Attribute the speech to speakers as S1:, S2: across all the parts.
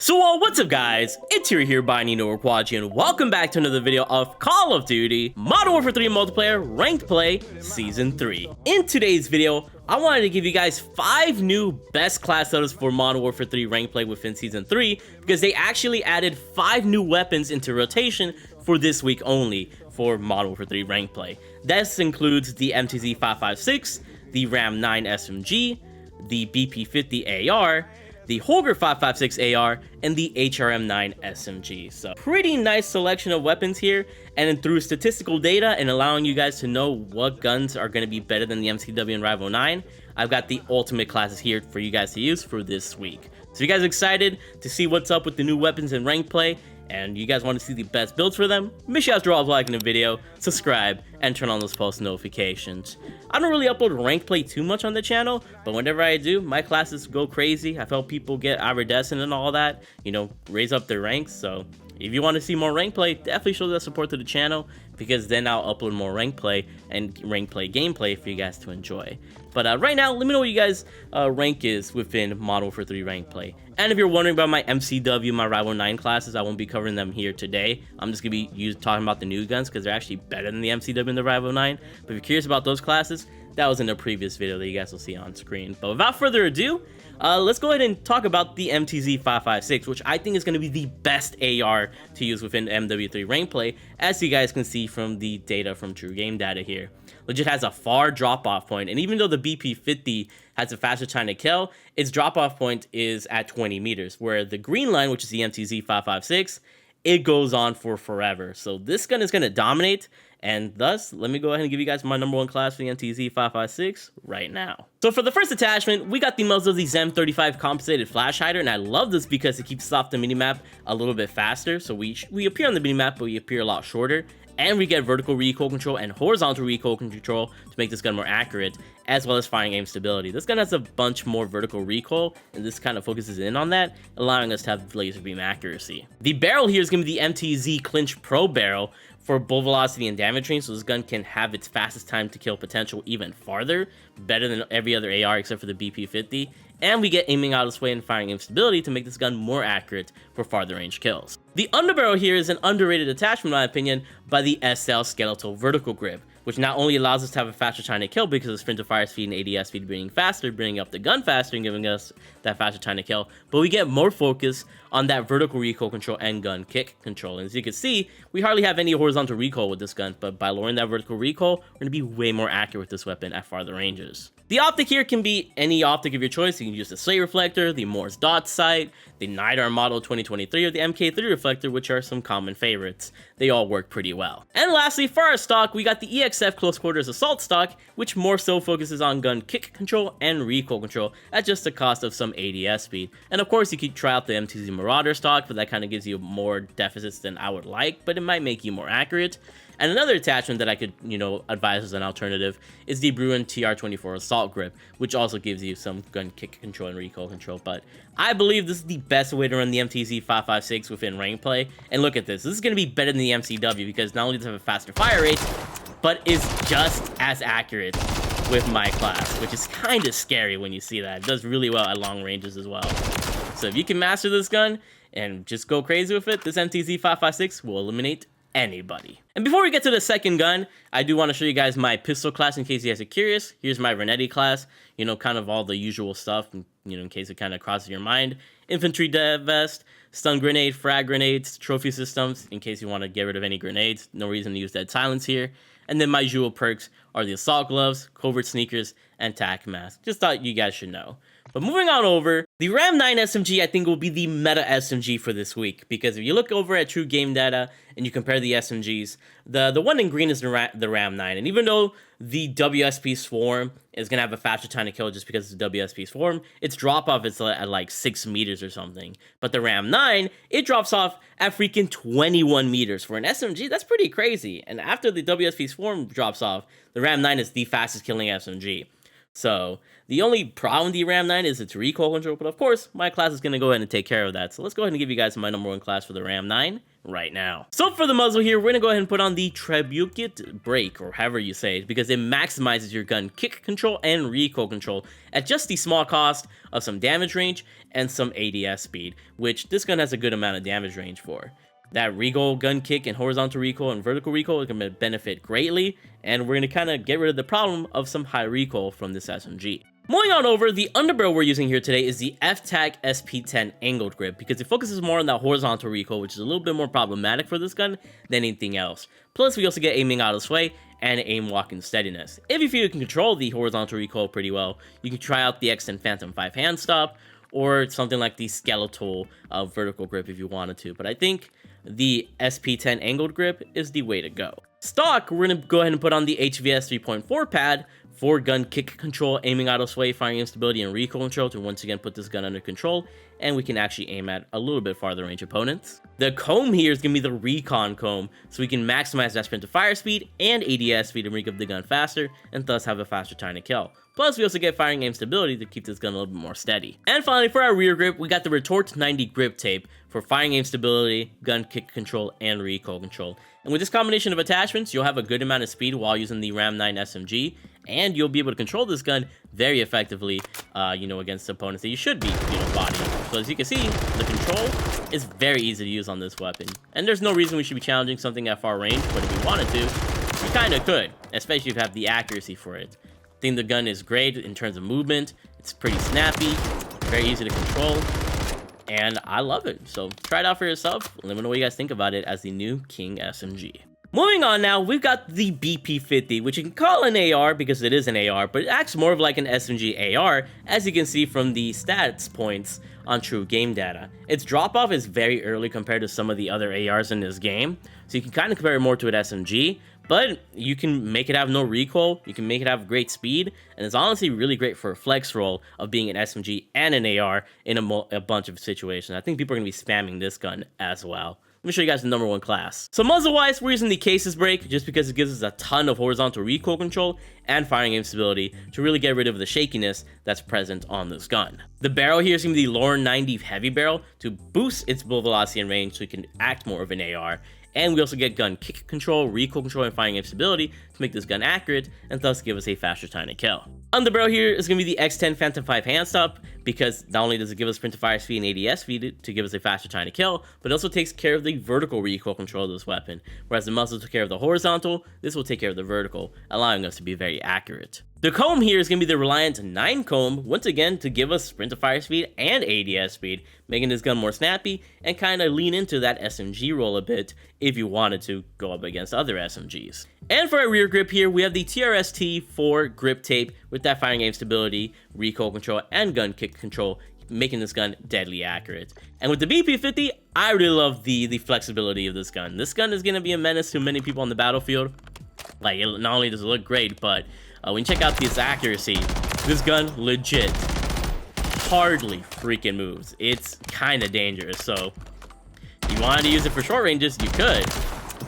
S1: So what's up guys, it's here by Nino Quadji, and welcome back to another video of Call of Duty Modern Warfare 3 Multiplayer Ranked Play Season 3. In today's video, I wanted to give you guys 5 new best class setups for Modern Warfare 3 Ranked Play within Season 3, because they actually added 5 new weapons into rotation for this week only for Modern Warfare 3 Ranked Play. This includes the MTZ 556, the Ram 9 SMG, the BP50 AR, the Holger 556 AR, and the HRM9 SMG. So pretty nice selection of weapons here, and then through statistical data and allowing you guys to know what guns are going to be better than the MCW and Rival 9, I've got the ultimate classes here for you guys to use for this week. So you guys excited to see what's up with the new weapons in Ranked Play, and you guys want to see the best builds for them? Make sure you guys drop a like in the video, subscribe, and turn on those post notifications. I don't really upload Ranked Play too much on the channel, but whenever I do, my classes go crazy. I've helped people get iridescent and all that, you know, raise up their ranks. So if you want to see more Ranked Play, definitely show that support to the channel, because then I'll upload more Ranked Play and Ranked Play gameplay for you guys to enjoy. But right now, let me know what you guys' rank is within Modern Warfare 3 Ranked Play. And if you're wondering about my MCW, my Rival 9 classes, I won't be covering them here today. I'm just going to be talking about the new guns, because they're actually better than the MCW and the Rival 9. But if you're curious about those classes, that was in a previous video that you guys will see on screen. But without further ado, let's go ahead and talk about the MTZ 556, which I think is going to be the best AR to use within MW3 Ranked Play, as you guys can see from the data from True Game Data here. Legit has a far drop-off point, and even though the BP50 has a faster time to kill, its drop-off point is at 20 meters, where the green line, which is the MTZ 556, it goes on for forever. So this gun is going to dominate, and thus, let me go ahead and give you guys my number 1 class for the MTZ 556 right now. So for the first attachment, we got the muzzle of the ZEM35 compensated flash hider, and I love this because it keeps us off the minimap a little bit faster. So we appear on the minimap, but we appear a lot shorter. And we get vertical recoil control and horizontal recoil control to make this gun more accurate, as well as firing aim stability. This gun has a bunch more vertical recoil, and this kind of focuses in on that, allowing us to have laser beam accuracy. The barrel here is going to be the MTZ Clinch Pro barrel for bull velocity and damage range, so this gun can have its fastest time to kill potential even farther, better than every other AR except for the BP50. And we get aiming out of its way and firing aim stability to make this gun more accurate for farther range kills. The underbarrel here is an underrated attachment in my opinion by the SL Skeletal Vertical Grip, which not only allows us to have a faster time to kill because of sprint to fire speed and ADS speed being faster, bringing up the gun faster and giving us that faster time to kill, but we get more focus on that vertical recoil control and gun kick control. And as you can see, we hardly have any horizontal recoil with this gun, but by lowering that vertical recoil, we're going to be way more accurate with this weapon at farther ranges. The optic here can be any optic of your choice. You can use the Slate reflector, the Morse dot sight, the Night Arm Model 2023, or the MK3 reflector, which are some common favorites. They all work pretty well. And lastly, for our stock, we got the EXF Close Quarters Assault stock, which more so focuses on gun kick control and recoil control at just the cost of some ADS speed. And of course, you could try out the MTZ Marauder stock, but that kind of gives you more deficits than I would like, but it might make you more accurate. And another attachment that I could, advise as an alternative is the Bruin TR24 Assault Grip, which also gives you some gun kick control and recoil control. But I believe this is the best way to run the MTZ 556 within Ranked Play. And look at this. This is going to be better than the MCW because not only does it have a faster fire rate, but is just as accurate with my class, which is kind of scary when you see that. It does really well at long ranges as well. So if you can master this gun and just go crazy with it, this MTZ 556 will eliminate anybody. And before we get to the second gun, I do want to show you guys my pistol class in case you guys are curious. Here's my Renetti class, kind of all the usual stuff, in case it kind of crosses your mind. Infantry dev vest, stun grenade, frag grenades, trophy systems, in case you want to get rid of any grenades. No reason to use dead silence here. And then my usual perks are the assault gloves, covert sneakers, and tac mask. Just thought you guys should know. But moving on over, the Ram 9 SMG I think will be the meta SMG for this week, because if you look over at True Game Data and you compare the SMGs, the one in green is the Ram 9, and even though the WSP Swarm is going to have a faster time to kill just because it's the WSP Swarm, its drop-off is at like 6 meters or something. But the Ram 9, it drops off at freaking 21 meters. For an SMG, that's pretty crazy. And after the WSP Swarm drops off, the Ram 9 is the fastest killing SMG. So the only problem with the Ram 9 is its recoil control, but of course, my class is going to go ahead and take care of that. So let's go ahead and give you guys my number 1 class for the Ram 9 right now. So for the muzzle here, we're going to go ahead and put on the Trebuchet Brake, or however you say it, because it maximizes your gun kick control and recoil control at just the small cost of some damage range and some ADS speed, which this gun has a good amount of damage range for. That recoil, gun kick, and horizontal recoil and vertical recoil is going to benefit greatly, and we're going to kind of get rid of the problem of some high recoil from this SMG. Moving on over, the underbarrel we're using here today is the F-Tac SP10 angled grip, because it focuses more on that horizontal recoil, which is a little bit more problematic for this gun than anything else. Plus, we also get aiming out of sway and aim walking steadiness. If you feel you can control the horizontal recoil pretty well, you can try out the X10 Phantom 5 hand stop, or something like the skeletal vertical grip if you wanted to, but I think the SP10 angled grip is the way to go. Stock, we're going to go ahead and put on the HVS 3.4 pad for gun kick control, aiming out of sway, firing instability, and recoil control to once again put this gun under control, and we can actually aim at a little bit farther range opponents. The comb here is going to be the recon comb, so we can maximize that sprint to fire speed and ADS speed to rig up the gun faster, and thus have a faster time to kill. Plus, we also get firing aim stability to keep this gun a little bit more steady. And finally, for our rear grip, we got the Retort 90 grip tape for firing aim stability, gun kick control, and recoil control. And with this combination of attachments, you'll have a good amount of speed while using the Ram 9 SMG, and you'll be able to control this gun very effectively, against opponents that you should be, bodying. So as you can see, the control is very easy to use on this weapon. And there's no reason we should be challenging something at far range, but if we wanted to, we kind of could, especially if you have the accuracy for it. I think the gun is great in terms of movement. It's pretty snappy, very easy to control, and I love it. So try it out for yourself. Let me know what you guys think about it as the new King SMG. Moving on now, we've got the BP-50, which you can call an AR because it is an AR, but it acts more of like an SMG AR, as you can see from the stats points on true game data. Its drop-off is very early compared to some of the other ARs in this game, so you can kind of compare it more to an SMG, but you can make it have no recoil, you can make it have great speed, and it's honestly really great for a flex roll of being an SMG and an AR in a bunch of situations. I think people are going to be spamming this gun as well. Let me show you guys the number 1 class. So muzzle-wise, we're using the Cases Brake just because it gives us a ton of horizontal recoil control and firing aim stability to really get rid of the shakiness that's present on this gun. The barrel here is going to be the Lorne 90 heavy barrel to boost its bullet velocity and range so it can act more of an AR. And we also get gun kick control, recoil control, and firing aim stability to make this gun accurate and thus give us a faster time to kill. On the barrel here is going to be the X10 Phantom 5 hand stop because not only does it give us sprint to fire speed and ADS speed to give us a faster time to kill, but it also takes care of the vertical recoil control of this weapon. Whereas the muzzle took care of the horizontal, this will take care of the vertical, allowing us to be very accurate. The comb here is going to be the Reliant 9 comb, once again to give us sprint to fire speed and ADS speed, making this gun more snappy and kind of lean into that SMG roll a bit if you wanted to go up against other SMGs. And for our rear grip here, we have the TRS-T4 grip tape with that firing aim stability, recoil control, and gun kick control, making this gun deadly accurate. And with the BP-50, I really love the flexibility of this gun. This gun is going to be a menace to many people on the battlefield. Like, not only does it look great, but when you check out this accuracy, this gun legit hardly freaking moves. It's kind of dangerous, so if you wanted to use it for short ranges, you could.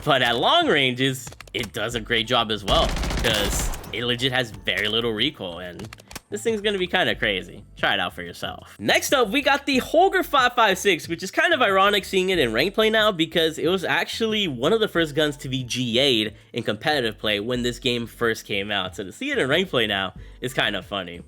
S1: But at long ranges, it does a great job as well, because it legit has very little recoil, and this thing's gonna be kind of crazy. Try it out for yourself. Next up, we got the Holger 5.56, which is kind of ironic seeing it in ranked play now because it was actually one of the first guns to be GA'd in competitive play when this game first came out. So to see it in ranked play now is kind of funny.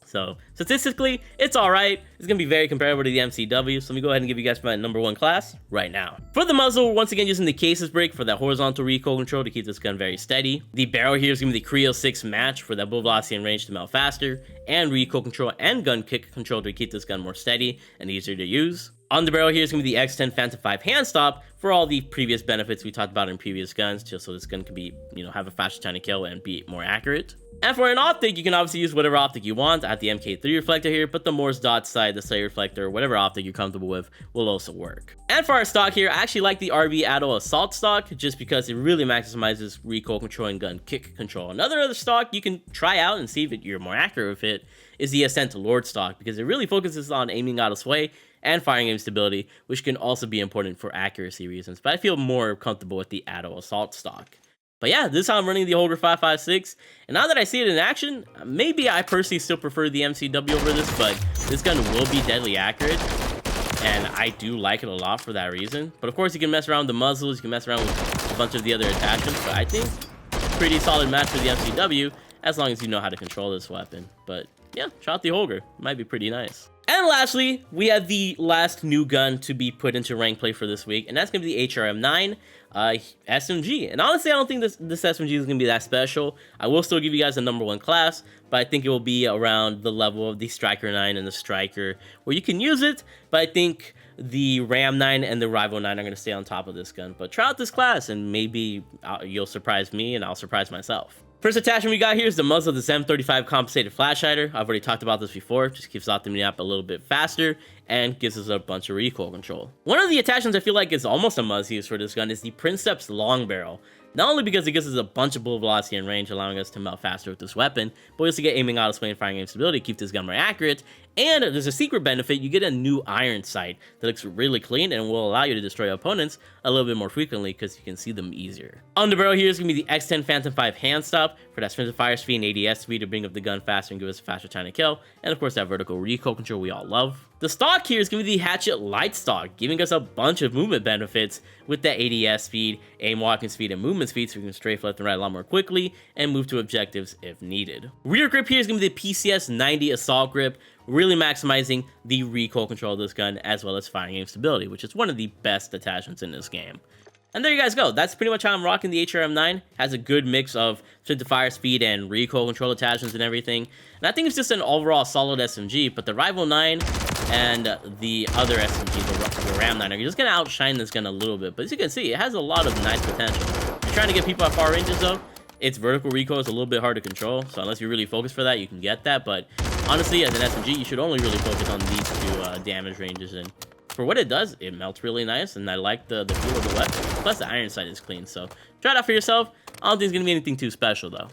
S1: So statistically, it's alright. It's going to be very comparable to the MCW, so let me go ahead and give you guys my number 1 class right now. For the muzzle, once again using the Cases Brake for that horizontal recoil control to keep this gun very steady. The barrel here is going to be the Creo 6 match for that bullet velocity and range to melt faster, and recoil control and gun kick control to keep this gun more steady and easier to use. On the barrel here is going to be the X10 Phantom 5 hand stop for all the previous benefits we talked about in previous guns, just so this gun can be, have a faster time to kill and be more accurate. And for an optic, you can obviously use whatever optic you want. At the MK3 reflector here, but the Morse dot side, the slate reflector, whatever optic you're comfortable with will also work. And for our stock here, I actually like the RB Addo Assault stock just because it really maximizes recoil control and gun kick control. Another other stock you can try out and see if you're more accurate with it is the Ascent Lord stock because it really focuses on aiming out of sway and firing aim stability, which can also be important for accuracy reasons, but I feel more comfortable with the Addo Assault stock. But yeah, this is how I'm running the Holger 5.56, and now that I see it in action, maybe I personally still prefer the MCW over this, but this gun will be deadly accurate, and I do like it a lot for that reason. But of course, you can mess around with the muzzles, you can mess around with a bunch of the other attachments, but I think pretty solid match for the MCW, as long as you know how to control this weapon. But yeah, shout out the Holger, might be pretty nice. And lastly, we have the last new gun to be put into rank play for this week, and that's going to be the HRM9 SMG. And honestly, I don't think this SMG is going to be that special. I will still give you guys a #1 class, but I think it will be around the level of the Striker 9 and the Striker, where you can use it, but I think the Ram 9 and the Rival 9 are going to stay on top of this gun. But try out this class, and maybe you'll surprise me, and I'll surprise myself. First attachment we got here is the muzzle of the M35 compensated flash hider. I've already talked about this before. Just keeps off the map a little bit faster and gives us a bunch of recoil control. One of the attachments I feel like is almost a must use for this gun is the Princeps long barrel. Not only because it gives us a bunch of bullet velocity and range, allowing us to melt faster with this weapon, but we also get aiming out of sway and firing aim stability to keep this gun more accurate. And there's a secret benefit: you get a new iron sight that looks really clean and will allow you to destroy opponents a little bit more frequently because you can see them easier. On the barrel here is going to be the X10 Phantom 5 hand stop for that sprint fire speed and ADS speed to bring up the gun faster and give us a faster time to kill. And of course, that vertical recoil control we all love. The stock here is going to be the Hatchet Light Stock, giving us a bunch of movement benefits with that ADS speed, aim walking speed, and movement speed, so we can strafe left and right a lot more quickly and move to objectives if needed. Rear grip here is going to be the PCS 90 Assault Grip, really maximizing the recoil control of this gun as well as firing aim stability, which is one of the best attachments in this game. And there you guys go. That's pretty much how I'm rocking the HRM9. Has a good mix of sprint to fire speed and recoil control attachments and everything. And I think it's just an overall solid SMG, but the Rival 9 and the other SMG, the Ram 9, are just going to outshine this gun a little bit. But as you can see, it has a lot of nice potential. If you're trying to get people at far ranges though, its vertical recoil is a little bit hard to control. So unless you really focus for that, you can get that. But honestly, as an SMG, you should only really focus on these two damage ranges. And for what it does, it melts really nice, and I like the feel of the weapon. Plus, the iron sight is clean, so try it out for yourself. I don't think it's going to be anything too special, though.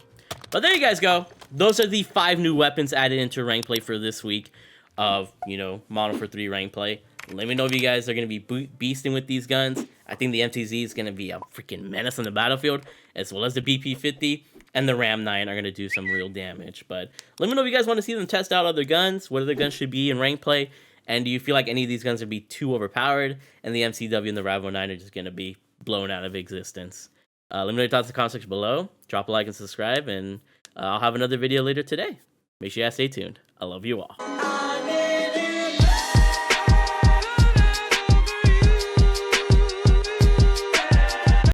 S1: But there you guys go. Those are the 5 new weapons added into rank play for this week of, Modern Warfare 3 rank play. Let me know if you guys are going to be beasting with these guns. I think the MTZ is going to be a freaking menace on the battlefield, as well as the BP-50. And the Ram 9 are going to do some real damage. But let me know if you guys want to see them test out other guns, what other guns should be in rank play. And do you feel like any of these guns would be too overpowered, and the MCW and the Rival 9 are just going to be blown out of existence? Let me know your thoughts in the comment section below. Drop a like and subscribe, and I'll have another video later today. Make sure you guys stay tuned. I love you all.